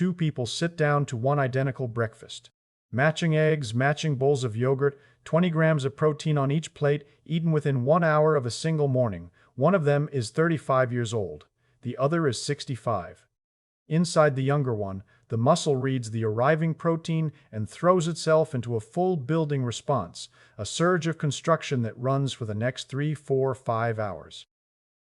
two people sit down to one identical breakfast. Matching eggs, matching bowls of yogurt, 20 grams of protein on each plate, eaten within 1 hour of a single morning. One of them is 35 years old. The other is 65. Inside the younger one, the muscle reads the arriving protein and throws itself into a full building response, a surge of construction that runs for the next 3, 4, 5 hours.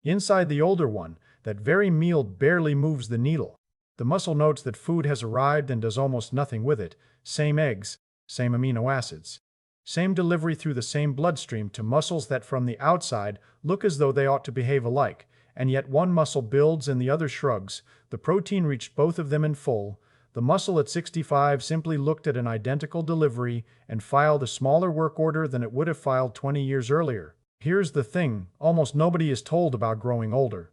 Inside the older one, that very meal barely moves the needle. The muscle notes that food has arrived and does almost nothing with it. Same eggs, same amino acids. Same delivery through the same bloodstream to muscles that from the outside look as though they ought to behave alike, and yet one muscle builds and the other shrugs. The protein reached both of them in full. The muscle at 65 simply looked at an identical delivery and filed a smaller work order than it would have filed 20 years earlier. Here's the thing, almost nobody is told about growing older.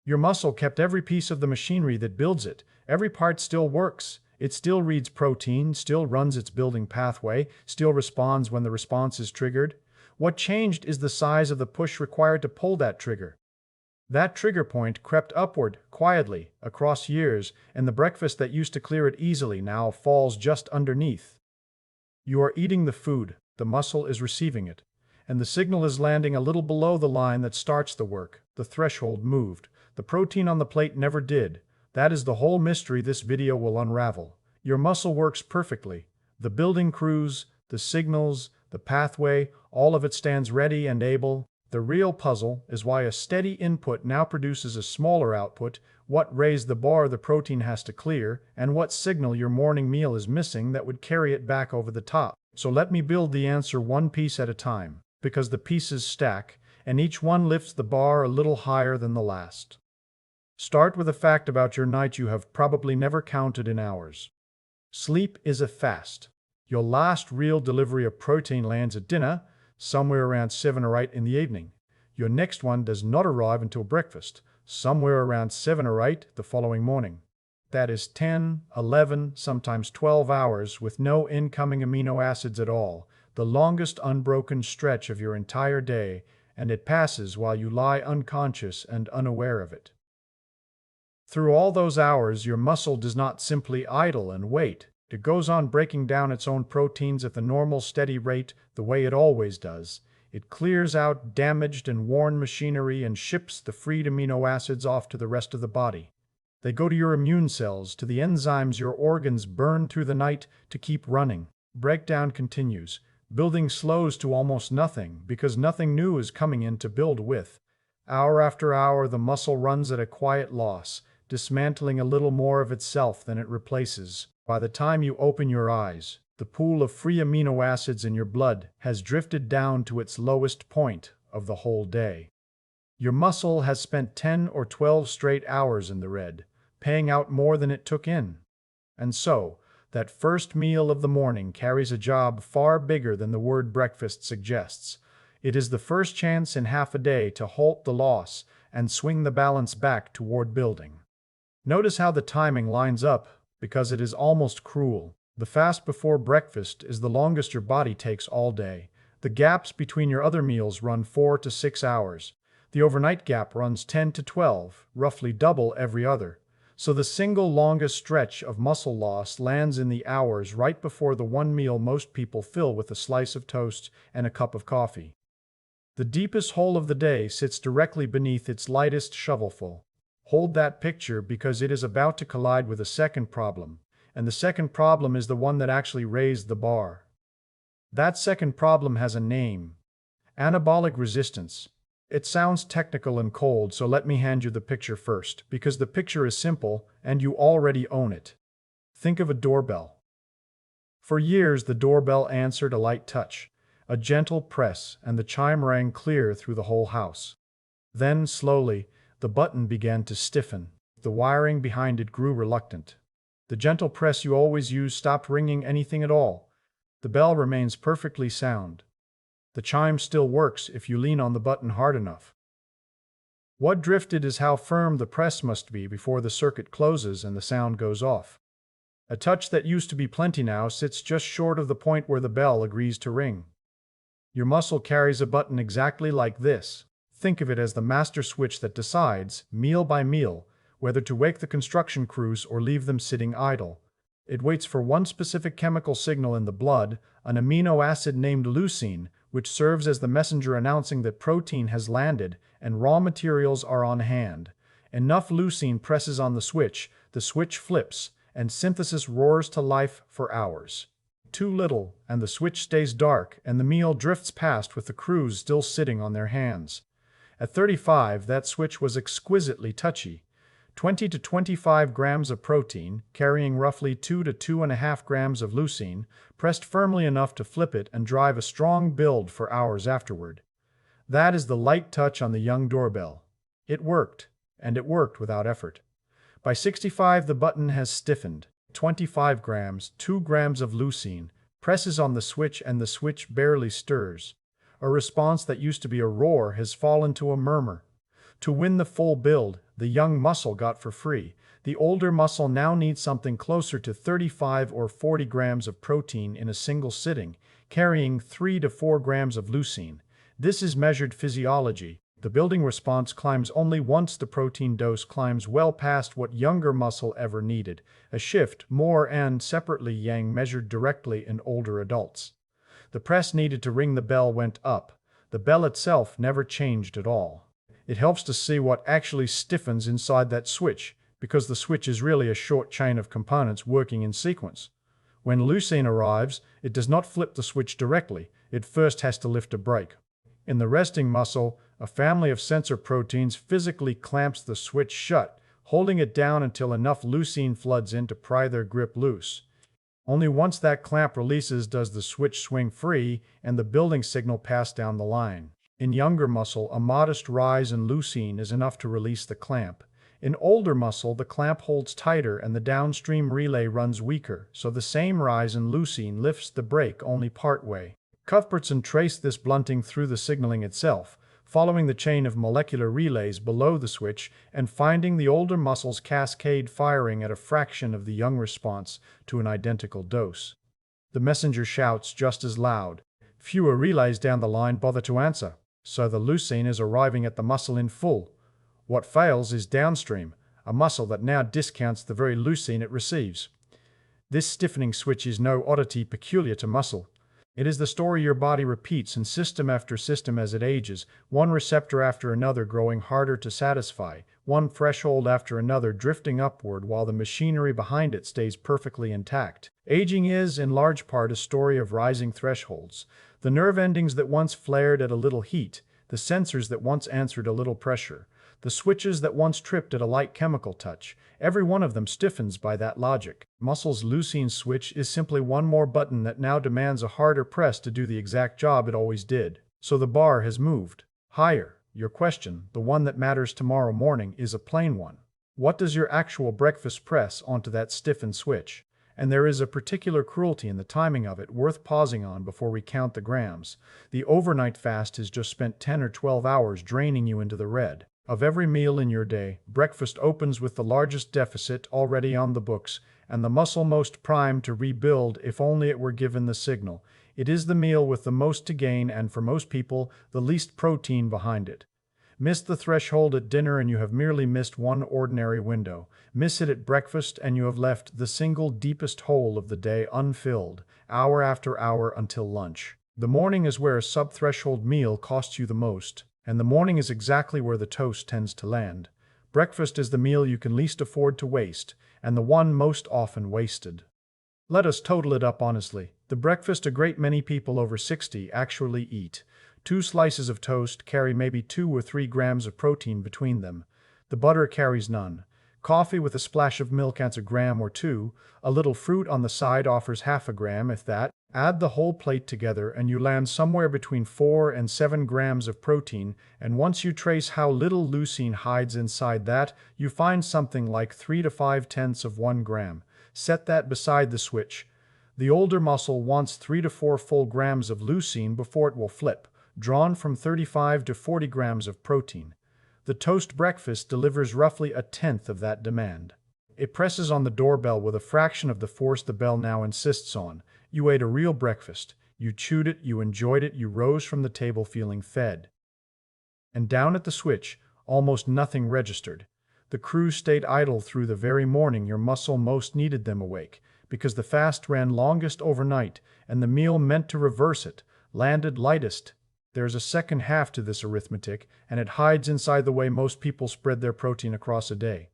Your muscle kept every piece of the machinery that builds it. Every part still works. It still reads protein, still runs its building pathway, still responds when the response is triggered. What changed is the size of the push required to pull that trigger. That trigger point crept upward, quietly, across years, and the breakfast that used to clear it easily now falls just underneath. You are eating the food, the muscle is receiving it, and the signal is landing a little below the line that starts the work. The threshold moved. The protein on the plate never did. That is the whole mystery this video will unravel. Your muscle works perfectly. The building crews, the signals, the pathway, all of it stands ready and able. The real puzzle is why a steady input now produces a smaller output, what raised the bar the protein has to clear, and what signal your morning meal is missing that would carry it back over the top. So let me build the answer one piece at a time, because the pieces stack, and each one lifts the bar a little higher than the last. Start with a fact about your night you have probably never counted in hours. Sleep is a fast. Your last real delivery of protein lands at dinner, somewhere around 7 or 8 in the evening. Your next one does not arrive until breakfast, somewhere around 7 or 8 the following morning. That is 10, 11, sometimes 12 hours with no incoming amino acids at all, the longest unbroken stretch of your entire day, and it passes while you lie unconscious and unaware of it. Through all those hours, your muscle does not simply idle and wait. It goes on breaking down its own proteins at the normal steady rate, the way it always does. It clears out damaged and worn machinery and ships the freed amino acids off to the rest of the body. They go to your immune cells, to the enzymes your organs burn through the night to keep running. Breakdown continues. Building slows to almost nothing, because nothing new is coming in to build with. Hour after hour, the muscle runs at a quiet loss, dismantling a little more of itself than it replaces. By the time you open your eyes, the pool of free amino acids in your blood has drifted down to its lowest point of the whole day. Your muscle has spent 10 or 12 straight hours in the red, paying out more than it took in. And so, that first meal of the morning carries a job far bigger than the word breakfast suggests. It is the first chance in half a day to halt the loss and swing the balance back toward building. Notice how the timing lines up, because it is almost cruel. The fast before breakfast is the longest your body takes all day. The gaps between your other meals run 4 to 6 hours. The overnight gap runs 10 to 12, roughly double every other. So the single longest stretch of muscle loss lands in the hours right before the one meal most people fill with a slice of toast and a cup of coffee. The deepest hole of the day sits directly beneath its lightest shovelful. Hold that picture because it is about to collide with a second problem, and the second problem is the one that actually raised the bar. That second problem has a name: anabolic resistance. It sounds technical and cold, so let me hand you the picture first, because the picture is simple and you already own it. Think of a doorbell. For years, the doorbell answered a light touch, a gentle press, and the chime rang clear through the whole house. Then, slowly, the button began to stiffen. The wiring behind it grew reluctant. The gentle press you always use stopped ringing anything at all. The bell remains perfectly sound. The chime still works if you lean on the button hard enough. What drifted is how firm the press must be before the circuit closes and the sound goes off. A touch that used to be plenty now sits just short of the point where the bell agrees to ring. Your muscle carries a button exactly like this. Think of it as the master switch that decides, meal by meal, whether to wake the construction crews or leave them sitting idle. It waits for one specific chemical signal in the blood, an amino acid named leucine, which serves as the messenger announcing that protein has landed and raw materials are on hand. Enough leucine presses on the switch flips, and synthesis roars to life for hours. Too little, and the switch stays dark, and the meal drifts past with the crews still sitting on their hands. At 35, that switch was exquisitely touchy. 20 to 25 grams of protein, carrying roughly 2 to 2.5 grams of leucine, pressed firmly enough to flip it and drive a strong build for hours afterward. That is the light touch on the young doorbell. It worked, and it worked without effort. By 65, the button has stiffened. 25 grams, 2 grams of leucine, presses on the switch and the switch barely stirs. A response that used to be a roar has fallen to a murmur. To win the full build, the young muscle got for free. The older muscle now needs something closer to 35 or 40 grams of protein in a single sitting, carrying 3 to 4 grams of leucine. This is measured physiology. The building response climbs only once the protein dose climbs well past what younger muscle ever needed. A shift, more and separately yang measured directly in older adults. The press needed to ring the bell went up. The bell itself never changed at all. It helps to see what actually stiffens inside that switch, because the switch is really a short chain of components working in sequence. When leucine arrives, it does not flip the switch directly. It first has to lift a brake. In the resting muscle, a family of sensor proteins physically clamps the switch shut, holding it down until enough leucine floods in to pry their grip loose. Only once that clamp releases does the switch swing free and the building signal pass down the line. In younger muscle, a modest rise in leucine is enough to release the clamp. In older muscle, the clamp holds tighter and the downstream relay runs weaker, so the same rise in leucine lifts the brake only partway. Cuthbertson traced this blunting through the signaling itself, following the chain of molecular relays below the switch and finding the older muscles cascade firing at a fraction of the young response to an identical dose. The messenger shouts just as loud. Fewer relays down the line bother to answer, so the leucine is arriving at the muscle in full. What fails is downstream, a muscle that now discounts the very leucine it receives. This stiffening switch is no oddity peculiar to muscle. It is the story your body repeats in system after system as it ages, one receptor after another growing harder to satisfy, one threshold after another drifting upward while the machinery behind it stays perfectly intact. Aging is, in large part, a story of rising thresholds. The nerve endings that once flared at a little heat, the sensors that once answered a little pressure, the switches that once tripped at a light chemical touch, every one of them stiffens by that logic. Muscle's leucine switch is simply one more button that now demands a harder press to do the exact job it always did. So the bar has moved higher. Your question, the one that matters tomorrow morning, is a plain one. What does your actual breakfast press onto that stiffened switch? And there is a particular cruelty in the timing of it worth pausing on before we count the grams. The overnight fast has just spent 10 or 12 hours draining you into the red. Of every meal in your day, breakfast opens with the largest deficit already on the books, and the muscle most primed to rebuild if only it were given the signal. It is the meal with the most to gain and, for most people, the least protein behind it. Miss the threshold at dinner and you have merely missed one ordinary window. Miss it at breakfast and you have left the single deepest hole of the day unfilled, hour after hour until lunch. The morning is where a sub-threshold meal costs you the most. And the morning is exactly where the toast tends to land. Breakfast is the meal you can least afford to waste, and the one most often wasted. Let us total it up honestly. The breakfast a great many people over 60 actually eat. 2 slices of toast carry maybe 2 or 3 grams of protein between them. The butter carries none. Coffee with a splash of milk adds a gram or 2. A little fruit on the side offers half a gram, if that. Add the whole plate together and you land somewhere between 4 and 7 grams of protein, and once you trace how little leucine hides inside that, you find something like 3 to 5/10 of 1 gram. Set that beside the switch. The older muscle wants 3 to 4 full grams of leucine before it will flip, drawn from 35 to 40 grams of protein. The toast breakfast delivers roughly 1/10 of that demand. It presses on the doorbell with a fraction of the force the bell now insists on. You ate a real breakfast. You chewed it, you enjoyed it, you rose from the table feeling fed. And down at the switch, almost nothing registered. The crew stayed idle through the very morning your muscle most needed them awake, because the fast ran longest overnight, and the meal meant to reverse it, landed lightest. There's a second half to this arithmetic, and it hides inside the way most people spread their protein across a day.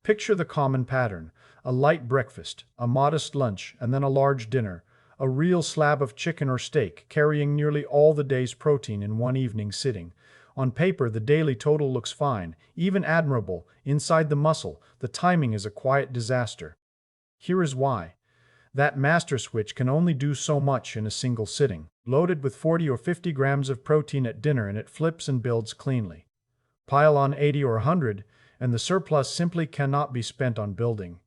Picture the common pattern: a light breakfast, a modest lunch, and then a large dinner, a real slab of chicken or steak, carrying nearly all the day's protein in one evening sitting. On paper, the daily total looks fine, even admirable. Inside the muscle, the timing is a quiet disaster. Here is why. That master switch can only do so much in a single sitting. Loaded with 40 or 50 grams of protein at dinner and it flips and builds cleanly. Pile on 80 or 100, and the surplus simply cannot be spent on building.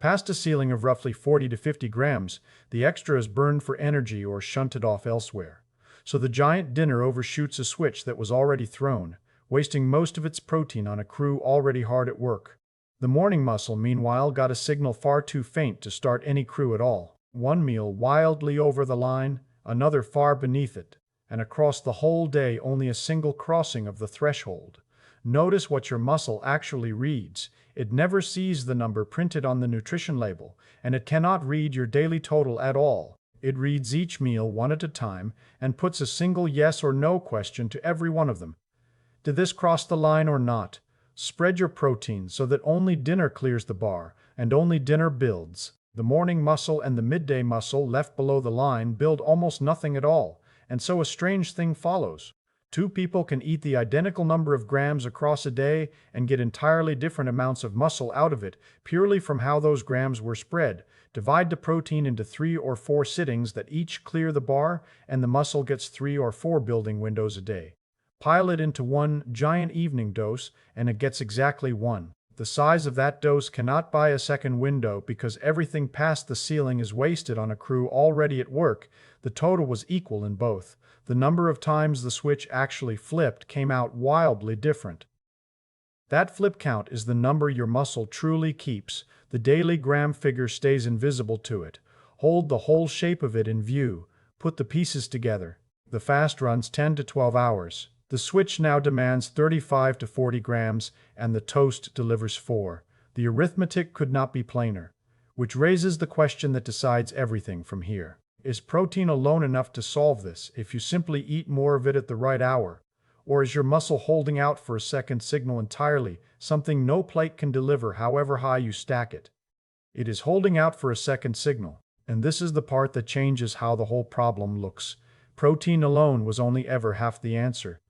Past a ceiling of roughly 40 to 50 grams, the extra is burned for energy or shunted off elsewhere. So the giant dinner overshoots a switch that was already thrown, wasting most of its protein on a crew already hard at work. The morning muscle, meanwhile, got a signal far too faint to start any crew at all. One meal wildly over the line, another far beneath it, and across the whole day only a single crossing of the threshold. Notice what your muscle actually reads. It never sees the number printed on the nutrition label, and it cannot read your daily total at all. It reads each meal one at a time and puts a single yes or no question to every one of them. Did this cross the line or not? Spread your protein so that only dinner clears the bar, and only dinner builds. The morning muscle and the midday muscle left below the line build almost nothing at all, and so a strange thing follows. Two people can eat the identical number of grams across a day and get entirely different amounts of muscle out of it, purely from how those grams were spread. Divide the protein into 3 or 4 sittings that each clear the bar, and the muscle gets 3 or 4 building windows a day. Pile it into one giant evening dose, and it gets exactly 1. The size of that dose cannot buy a second window because everything past the ceiling is wasted on a crew already at work. The total was equal in both. The number of times the switch actually flipped came out wildly different. That flip count is the number your muscle truly keeps. The daily gram figure stays invisible to it. Hold the whole shape of it in view. Put the pieces together. The fast runs 10 to 12 hours. The switch now demands 35 to 40 grams, and the toast delivers 4. The arithmetic could not be plainer. Which raises the question that decides everything from here. Is protein alone enough to solve this if you simply eat more of it at the right hour? Or is your muscle holding out for a second signal entirely, something no plate can deliver however high you stack it? It is holding out for a second signal, and this is the part that changes how the whole problem looks. Protein alone was only ever half the answer.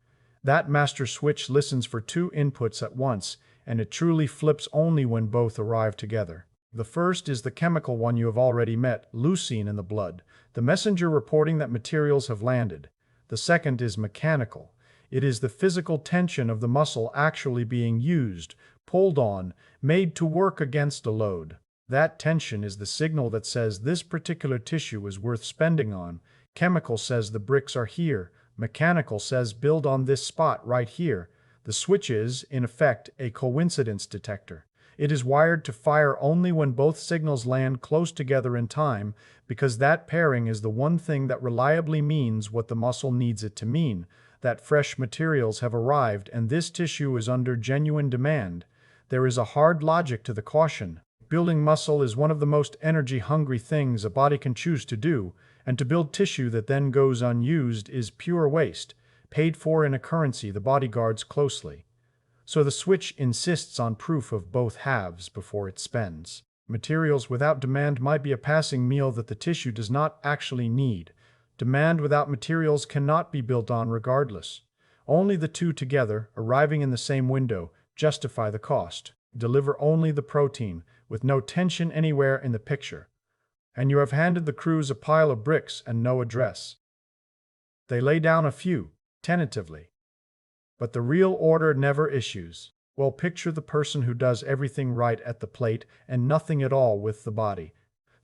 That master switch listens for 2 inputs at once, and it truly flips only when both arrive together. The first is the chemical one you have already met, leucine in the blood, the messenger reporting that materials have landed. The second is mechanical. It is the physical tension of the muscle actually being used, pulled on, made to work against a load. That tension is the signal that says this particular tissue is worth spending on. Chemical says the bricks are here. Mechanical says build on this spot right here. The switch is, in effect, a coincidence detector. It is wired to fire only when both signals land close together in time, because that pairing is the one thing that reliably means what the muscle needs it to mean, that fresh materials have arrived and this tissue is under genuine demand. There is a hard logic to the caution. Building muscle is one of the most energy-hungry things a body can choose to do, and to build tissue that then goes unused is pure waste, paid for in a currency the body guards closely. So the switch insists on proof of both halves before it spends. Materials without demand might be a passing meal that the tissue does not actually need. Demand without materials cannot be built on regardless. Only the two together, arriving in the same window, justify the cost. Deliver only the protein, with no tension anywhere in the picture. And you have handed the crews a pile of bricks and no address. They lay down a few, tentatively. But the real order never issues. Well, picture the person who does everything right at the plate and nothing at all with the body.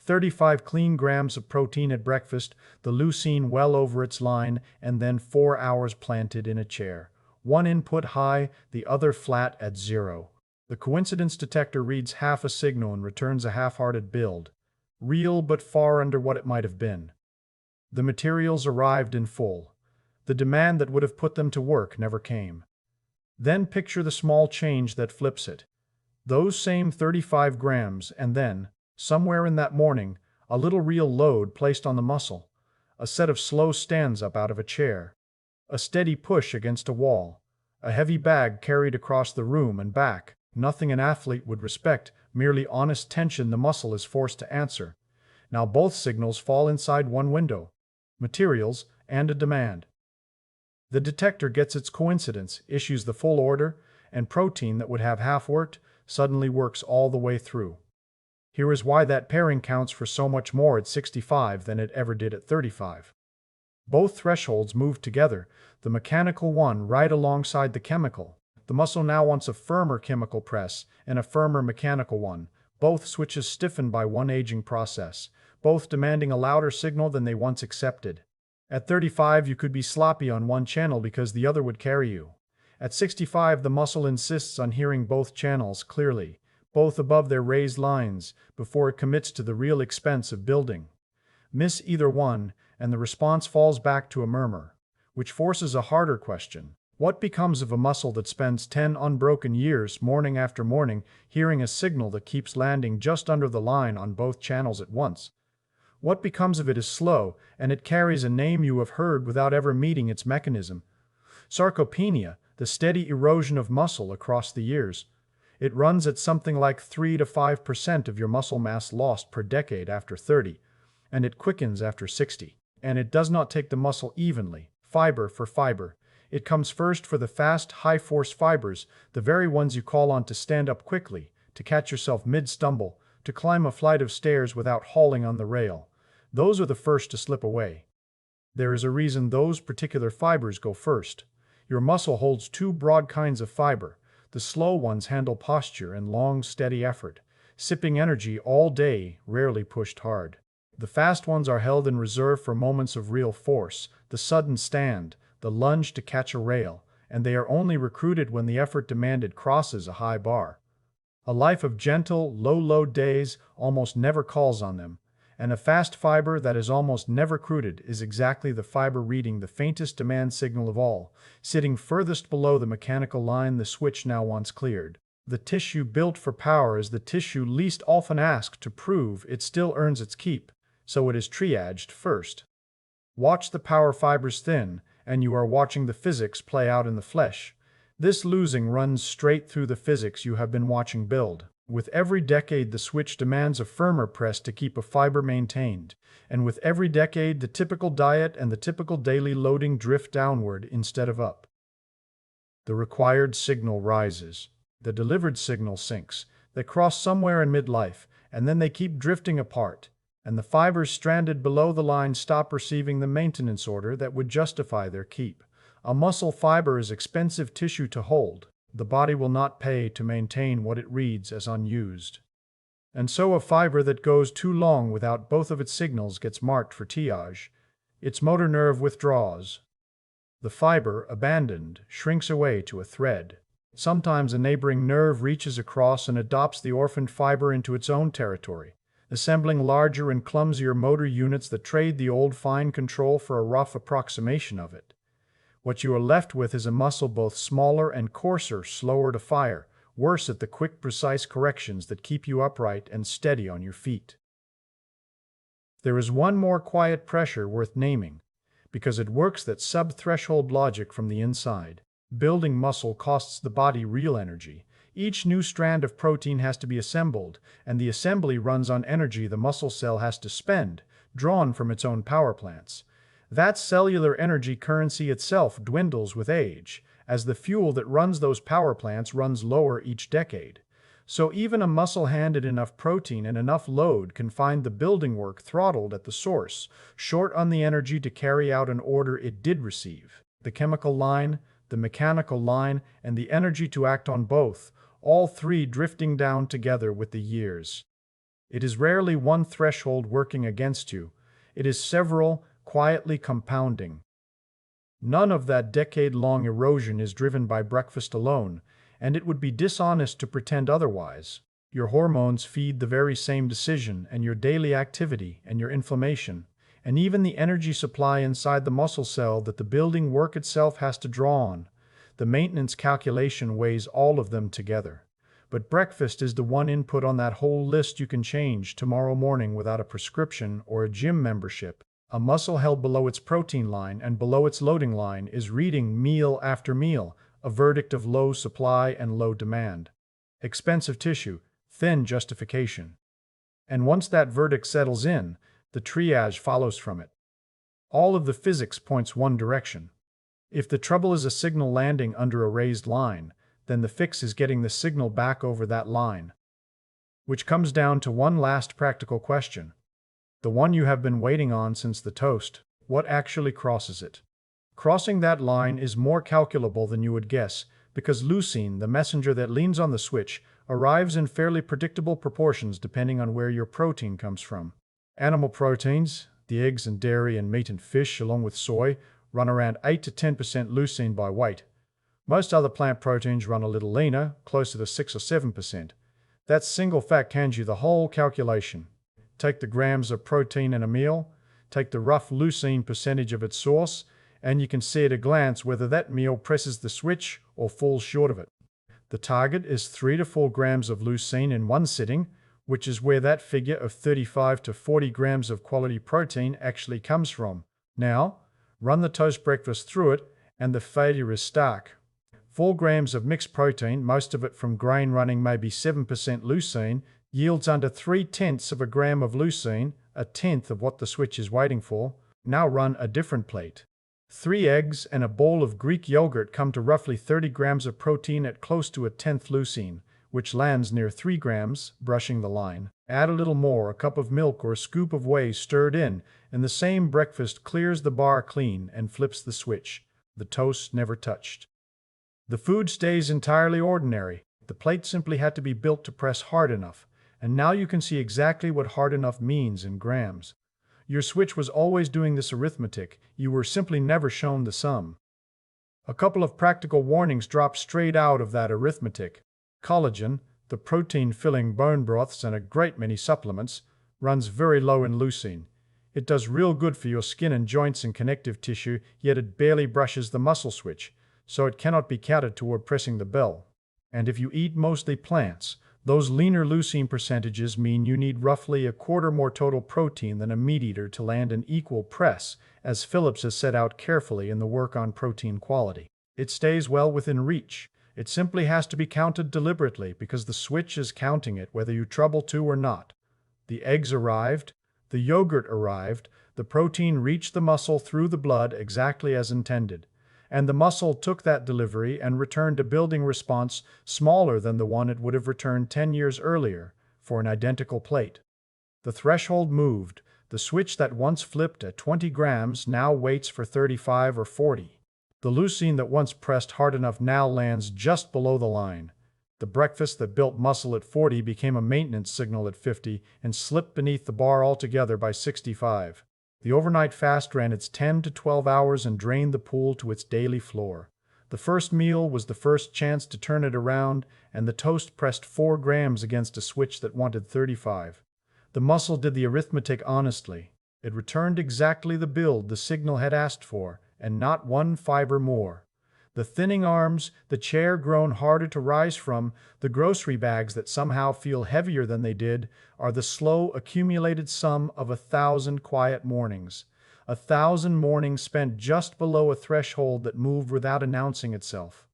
35 clean grams of protein at breakfast, the leucine well over its line, and then 4 hours planted in a chair. One input high, the other flat at 0. The coincidence detector reads half a signal and returns a half-hearted build. Real but far under what it might have been. The materials arrived in full. The demand that would have put them to work never came. Then picture the small change that flips it. Those same 35 grams, and then, somewhere in that morning, a little real load placed on the muscle, a set of slow stands up out of a chair, a steady push against a wall, a heavy bag carried across the room and back, nothing an athlete would respect, merely honest tension the muscle is forced to answer. Now both signals fall inside one window: materials and a demand. The detector gets its coincidence, issues the full order, and protein that would have half worked suddenly works all the way through. Here is why that pairing counts for so much more at 65 than it ever did at 35. Both thresholds move together, the mechanical one right alongside the chemical. The muscle now wants a firmer chemical press and a firmer mechanical one. Both switches stiffen by one aging process, both demanding a louder signal than they once accepted. At 35, you could be sloppy on one channel because the other would carry you. At 65, the muscle insists on hearing both channels clearly, both above their raised lines, before it commits to the real expense of building. Miss either one, and the response falls back to a murmur, which forces a harder question. What becomes of a muscle that spends 10 unbroken years, morning after morning, hearing a signal that keeps landing just under the line on both channels at once? What becomes of it is slow, and it carries a name you have heard without ever meeting its mechanism: sarcopenia, the steady erosion of muscle across the years. It runs at something like 3 to 5% of your muscle mass lost per decade after 30, and it quickens after 60. And it does not take the muscle evenly, fiber for fiber. It comes first for the fast, high-force fibers, the very ones you call on to stand up quickly, to catch yourself mid-stumble, to climb a flight of stairs without hauling on the rail. Those are the first to slip away. There is a reason those particular fibers go first. Your muscle holds two broad kinds of fiber. The slow ones handle posture and long, steady effort, sipping energy all day, rarely pushed hard. The fast ones are held in reserve for moments of real force, the sudden stand, the lunge to catch a rail, and they are only recruited when the effort demanded crosses a high bar. A life of gentle, low-load days almost never calls on them, and a fast fiber that is almost never recruited is exactly the fiber reading the faintest demand signal of all, sitting furthest below the mechanical line the switch now wants cleared. The tissue built for power is the tissue least often asked to prove it still earns its keep, so it is triaged first. Watch the power fibers thin, and you are watching the physics play out in the flesh. This losing runs straight through the physics you have been watching build. With every decade, the switch demands a firmer press to keep a fiber maintained, and with every decade, the typical diet and the typical daily loading drift downward instead of up. The required signal rises. The delivered signal sinks. They cross somewhere in midlife, and then they keep drifting apart, and the fibers stranded below the line stop receiving the maintenance order that would justify their keep. A muscle fiber is expensive tissue to hold. The body will not pay to maintain what it reads as unused. And so a fiber that goes too long without both of its signals gets marked for triage. Its motor nerve withdraws. The fiber, abandoned, shrinks away to a thread. Sometimes a neighboring nerve reaches across and adopts the orphaned fiber into its own territory, assembling larger and clumsier motor units that trade the old fine control for a rough approximation of it. What you are left with is a muscle both smaller and coarser, slower to fire, worse at the quick, precise corrections that keep you upright and steady on your feet. There is one more quiet pressure worth naming, because it works that sub-threshold logic from the inside. Building muscle costs the body real energy. Each new strand of protein has to be assembled, and the assembly runs on energy the muscle cell has to spend, drawn from its own power plants. That cellular energy currency itself dwindles with age, as the fuel that runs those power plants runs lower each decade. So even a muscle handed enough protein and enough load can find the building work throttled at the source, short on the energy to carry out an order it did receive. The chemical line, the mechanical line, and the energy to act on both, all three drifting down together with the years. It is rarely one threshold working against you. It is several, quietly compounding. None of that decade-long erosion is driven by breakfast alone, and it would be dishonest to pretend otherwise. Your hormones feed the very same decision, and your daily activity, and your inflammation, and even the energy supply inside the muscle cell that the building work itself has to draw on. The maintenance calculation weighs all of them together. But breakfast is the one input on that whole list you can change tomorrow morning without a prescription or a gym membership. A muscle held below its protein line and below its loading line is reading meal after meal, a verdict of low supply and low demand. Expensive tissue, thin justification. And once that verdict settles in, the triage follows from it. All of the physics points one direction. If the trouble is a signal landing under a raised line, then the fix is getting the signal back over that line. Which comes down to one last practical question. The one you have been waiting on since the toast. What actually crosses it? Crossing that line is more calculable than you would guess, because leucine, the messenger that leans on the switch, arrives in fairly predictable proportions depending on where your protein comes from. Animal proteins, the eggs and dairy and meat and fish along with soy, run around 8 to 10% leucine by weight. Most other plant proteins run a little leaner, closer to 6 or 7%. That single fact hands you the whole calculation. Take the grams of protein in a meal, take the rough leucine percentage of its source, and you can see at a glance whether that meal presses the switch or falls short of it. The target is 3 to 4 grams of leucine in one sitting, which is where that figure of 35 to 40 grams of quality protein actually comes from. Now, run the toast breakfast through it, and the failure is stark. 4 grams of mixed protein, most of it from grain running maybe 7% leucine, yields under 0.3 of a gram of leucine, a tenth of what the switch is waiting for. Now run a different plate. 3 eggs and a bowl of Greek yogurt come to roughly 30 grams of protein at close to a tenth leucine, which lands near 3 grams, brushing the line. Add a little more, a cup of milk or a scoop of whey stirred in, and the same breakfast clears the bar clean and flips the switch. The toast never touched. The food stays entirely ordinary. The plate simply had to be built to press hard enough, and now you can see exactly what hard enough means in grams. Your switch was always doing this arithmetic, you were simply never shown the sum. A couple of practical warnings drop straight out of that arithmetic. Collagen, the protein-filling bone broths and a great many supplements, runs very low in leucine. It does real good for your skin and joints and connective tissue, yet it barely brushes the muscle switch, so it cannot be counted toward pressing the bell. And if you eat mostly plants, those leaner leucine percentages mean you need roughly a quarter more total protein than a meat eater to land an equal press, as Phillips has set out carefully in the work on protein quality. It stays well within reach. It simply has to be counted deliberately because the switch is counting it whether you trouble to or not. The eggs arrived, the yogurt arrived, the protein reached the muscle through the blood exactly as intended, and the muscle took that delivery and returned a building response smaller than the one it would have returned 10 years earlier for an identical plate. The threshold moved. The switch that once flipped at 20 grams now waits for 35 or 40. The leucine that once pressed hard enough now lands just below the line. The breakfast that built muscle at 40 became a maintenance signal at 50 and slipped beneath the bar altogether by 65. The overnight fast ran its 10 to 12 hours and drained the pool to its daily floor. The first meal was the first chance to turn it around, and the toast pressed 4 grams against a switch that wanted 35. The muscle did the arithmetic honestly. It returned exactly the build the signal had asked for, and not one fiber more. The thinning arms, the chair grown harder to rise from, the grocery bags that somehow feel heavier than they did, are the slow accumulated sum of 1,000 quiet mornings. 1,000 mornings spent just below a threshold that moved without announcing itself.